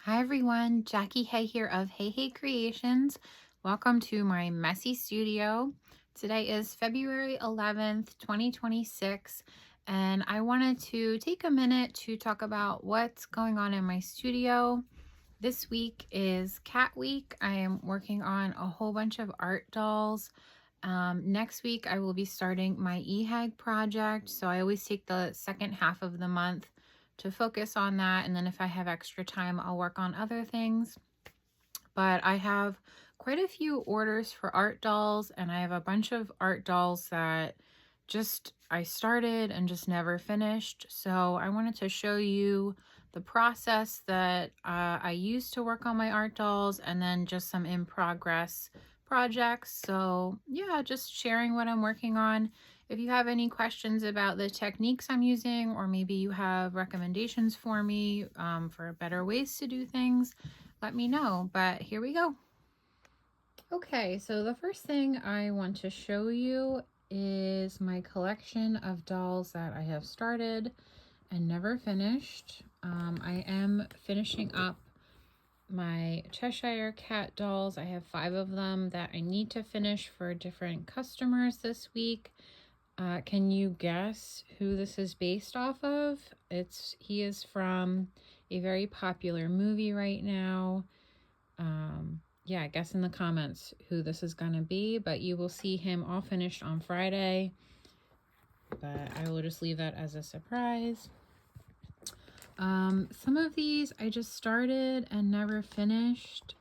Hi everyone, Jackie Hay here of HeyHayCreations. Welcome to my messy studio. Today is February 11th, 2026, and I wanted to take a minute to talk about what's going on in my studio. This week is Cat Week. I am working on a whole bunch of art dolls. Next week I will be starting my EHAG project, so I always take the second half of the month to focus on that, and then if I have extra time I'll work on other things. But I have quite a few orders for art dolls, and I have a bunch of art dolls that I started and just never finished. So I wanted to show you the process that I use to work on my art dolls, and then just some in progress projects. So yeah, just sharing what I'm working on. If you have any questions about the techniques I'm using, or maybe you have recommendations for me for better ways to do things, let me know. But here we go. Okay, so the first thing I want to show you is my collection of dolls that I have started and never finished. I am finishing up my Cheshire Cat dolls. I have 5 of them that I need to finish for different customers this week. Can you guess who this is based off of? He is from a very popular movie right now. Yeah, guess in the comments who this is going to be, but you will see him all finished on Friday. But I will just leave that as a surprise. Some of these I just started and never finished.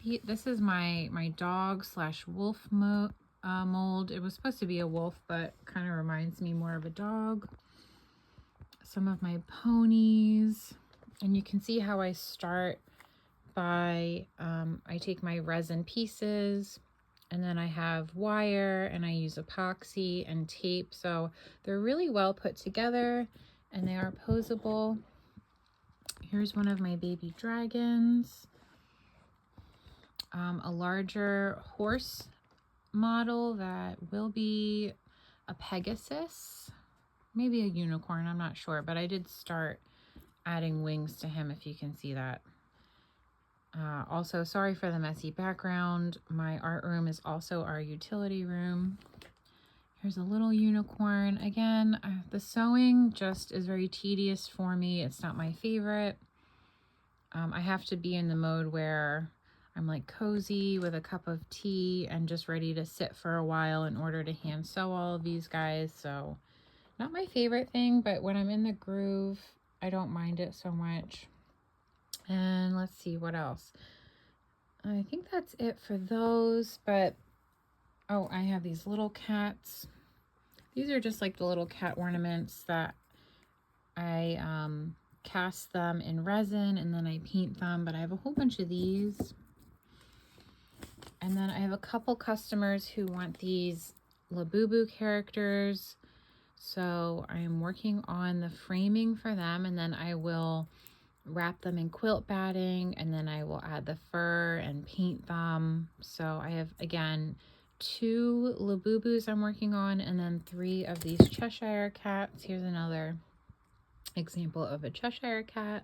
This is my dog slash wolf mold. It was supposed to be a wolf, but kind of reminds me more of a dog. Some of my ponies, and you can see how I start by I take my resin pieces, and then I have wire, and I use epoxy and tape, so they're really well put together and they are posable. Here's one of my baby dragons, a larger horse model that will be a Pegasus, maybe a unicorn, I'm not sure, but I did start adding wings to him, if you can see that. Also, sorry for the messy background. My art room is also our utility room. Here's a little unicorn. Again, the sewing just is very tedious for me. It's not my favorite. I have to be in the mode where I'm like cozy with a cup of tea and just ready to sit for a while in order to hand sew all of these guys. So not my favorite thing, but when I'm in the groove, I don't mind it so much. And let's see what else. I think that's it for those, but oh, I have these little cats. These are just like the little cat ornaments that I cast them in resin and then I paint them, but I have a whole bunch of these. And then I have a couple customers who want these Labubu characters, so I'm working on the framing for them, and then I will wrap them in quilt batting, and then I will add the fur and paint them. So I have, again, 2 Labubus I'm working on, and then 3 of these Cheshire cats. Here's another example of a Cheshire cat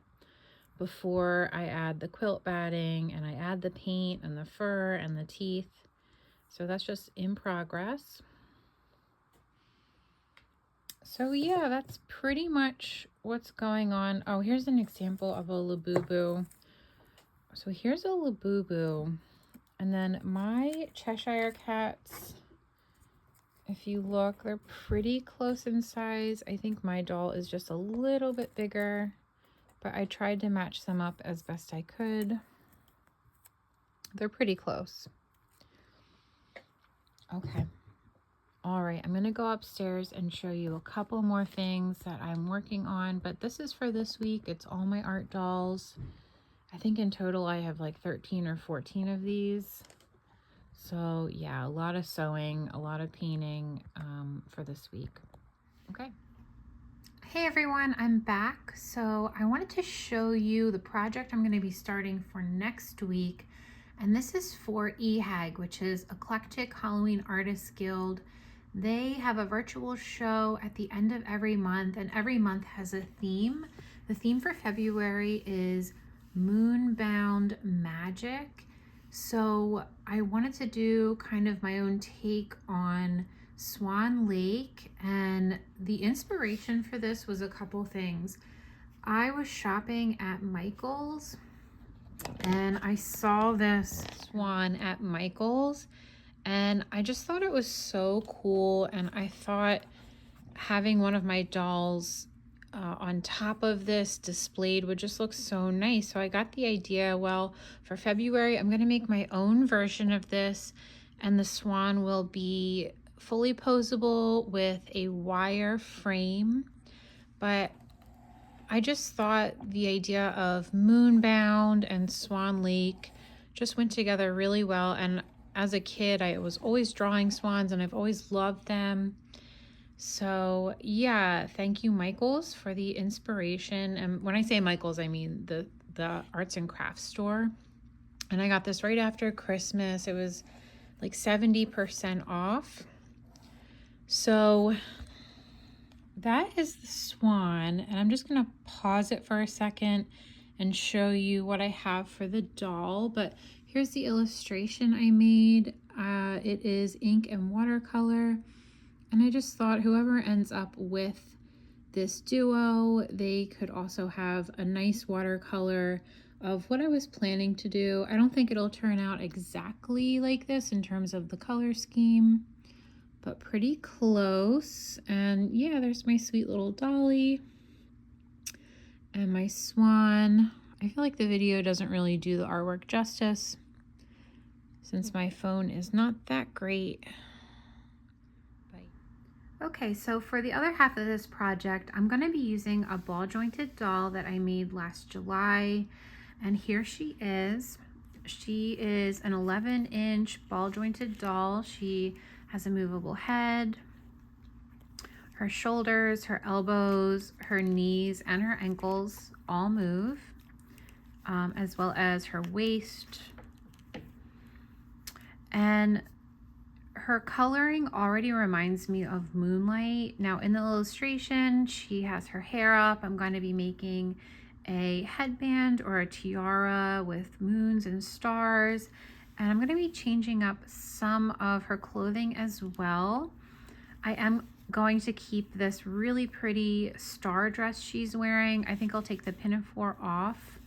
before I add the quilt batting and I add the paint and the fur and the teeth. So that's just in progress. So yeah, that's pretty much what's going on. Oh, here's an example of a Labubu. So here's a Labubu. And then my Cheshire cats, if you look, they're pretty close in size. I think my doll is just a little bit bigger, but I tried to match them up as best I could. They're pretty close. Okay. All right, I'm going to go upstairs and show you a couple more things that I'm working on, but this is for this week. It's all my art dolls. I think in total I have like 13 or 14 of these. So yeah, a lot of sewing, a lot of painting for this week. Okay. Hey everyone, I'm back. So I wanted to show you the project I'm going to be starting for next week. And this is for EHAG, which is Eclectic Halloween Artists Guild. They have a virtual show at the end of every month, and every month has a theme. The theme for February is Moonbound Magic. So I wanted to do kind of my own take on Swan Lake, and the inspiration for this was a couple things. I was shopping at Michael's and I saw this swan at Michael's, and I just thought it was so cool, and I thought having one of my dolls on top of this displayed would just look so nice. So I got the idea, well, for February, I'm going to make my own version of this, and the swan will be fully posable with a wire frame. But I just thought the idea of Moonbound and Swan Lake just went together really well. And as a kid, I was always drawing swans and I've always loved them. So yeah, thank you, Michael's, for the inspiration. And when I say Michael's, I mean the arts and crafts store. And I got this right after Christmas. It was like 70% off. So that is the swan, and I'm just gonna pause it for a second and show you what I have for the doll. But here's the illustration I made. It is ink and watercolor, and I just thought whoever ends up with this duo, they could also have a nice watercolor of what I was planning to do. I don't think it'll turn out exactly like this in terms of the color scheme, but pretty close. And yeah, there's my sweet little dolly and my swan. I feel like the video doesn't really do the artwork justice since my phone is not that great. Okay, so for the other half of this project, I'm going to be using a ball jointed doll that I made last July, and here she is. She is an 11-inch ball jointed doll. She has a movable head. Her shoulders, her elbows, her knees, and her ankles all move, as well as her waist. And her coloring already reminds me of Moonlight. Now in the illustration, she has her hair up. I'm going to be making a headband or a tiara with moons and stars. And I'm going to be changing up some of her clothing as well. I am going to keep this really pretty star dress she's wearing. I think I'll take the pinafore off.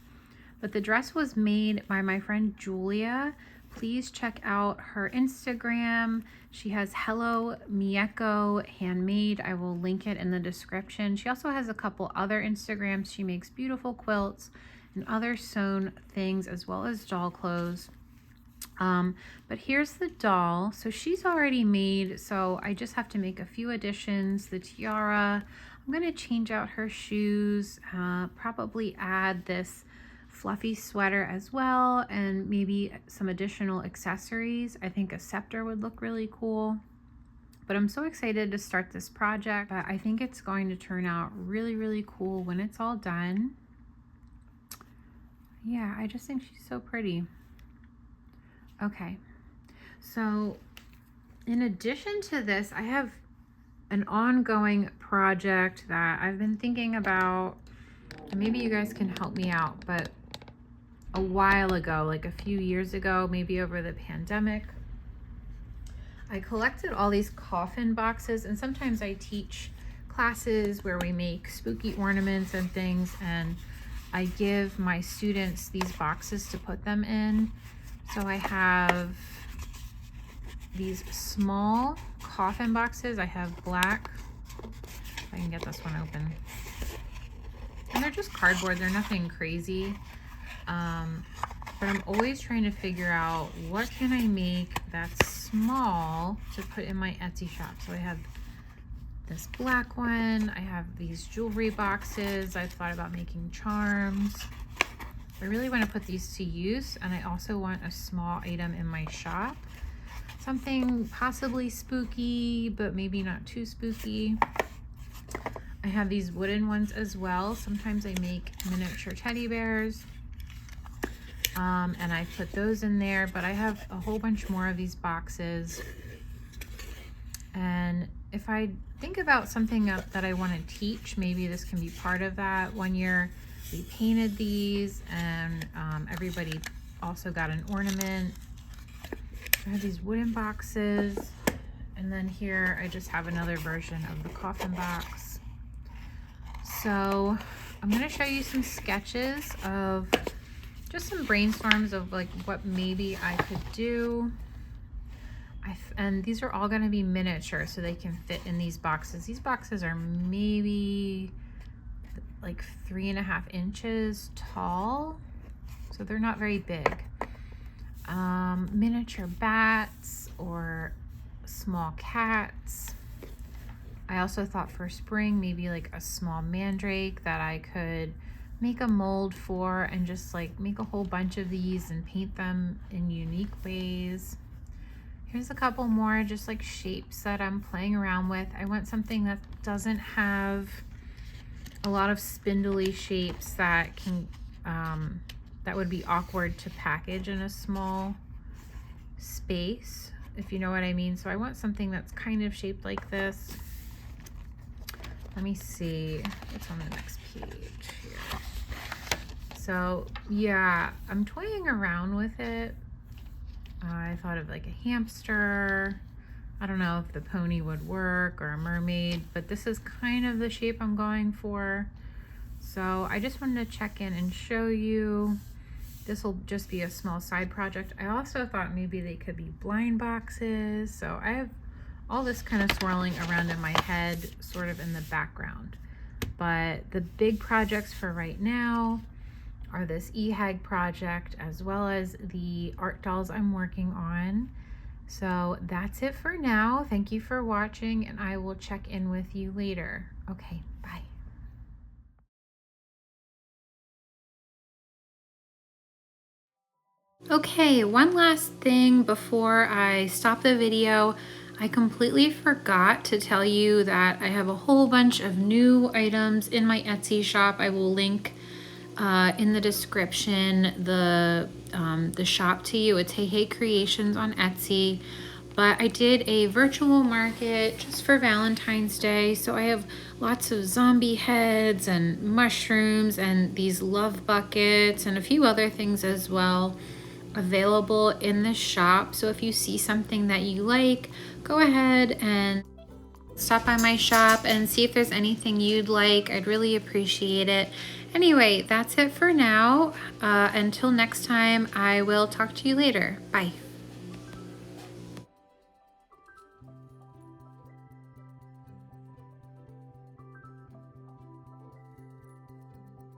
But the dress was made by my friend Julia. Please check out her Instagram. She has Hello Mieko Handmade. I will link it in the description. She also has a couple other Instagrams. She makes beautiful quilts and other sewn things as well as doll clothes. But here's the doll. So she's already made, so I just have to make a few additions. The tiara, I'm going to change out her shoes, probably add this fluffy sweater as well, and maybe some additional accessories. I think a scepter would look really cool. But I'm so excited to start this project. I think it's going to turn out really, really cool when it's all done. Yeah, I just think she's so pretty. Okay, so in addition to this, I have an ongoing project that I've been thinking about, and maybe you guys can help me out. But a while ago, like a few years ago, maybe over the pandemic, I collected all these coffin boxes, and sometimes I teach classes where we make spooky ornaments and things, and I give my students these boxes to put them in. So I have these small coffin boxes. I have black, if I can get this one open. And they're just cardboard, they're nothing crazy. But I'm always trying to figure out what can I make that's small to put in my Etsy shop. So I have this black one, I have these jewelry boxes, I've thought about making charms. I really want to put these to use, and I also want a small item in my shop. Something possibly spooky, but maybe not too spooky. I have these wooden ones as well. Sometimes I make miniature teddy bears, and I put those in there, but I have a whole bunch more of these boxes. And if I think about something that I want to teach, maybe this can be part of that. One year we painted these, and everybody also got an ornament. I have these wooden boxes, and then here I just have another version of the coffin box. So I'm going to show you some sketches of just some brainstorms of like what maybe I could do. And these are all going to be miniature, so they can fit in these boxes. These boxes are maybe like 3.5 inches tall, so they're not very big. Miniature bats or small cats. I also thought for spring, maybe like a small mandrake that I could make a mold for and just like make a whole bunch of these and paint them in unique ways. Here's a couple more just like shapes that I'm playing around with. I want something that doesn't have a lot of spindly shapes that can that would be awkward to package in a small space, if you know what I mean. So I want something that's kind of shaped like this. Let me see what's on the next page here. So yeah, I'm toying around with it. I thought of like a hamster. I don't know if the pony would work, or a mermaid, but this is kind of the shape I'm going for. So I just wanted to check in and show you. This will just be a small side project. I also thought maybe they could be blind boxes. So I have all this kind of swirling around in my head, sort of in the background. But the big projects for right now are this EHAG project, as well as the art dolls I'm working on. So that's it for now. Thank you for watching, and I will check in with you later. Okay, bye. Okay, one last thing before I stop the video. I completely forgot to tell you that I have a whole bunch of new items in my Etsy shop. I will link in the description the shop to you. It's HeyHayCreations on Etsy. But I did a virtual market just for Valentine's Day. So I have lots of zombie heads and mushrooms and these love buckets and a few other things as well available in the shop. So if you see something that you like, go ahead and stop by my shop and see if there's anything you'd like. I'd really appreciate it. Anyway, that's it for now. Until next time, I will talk to you later. Bye.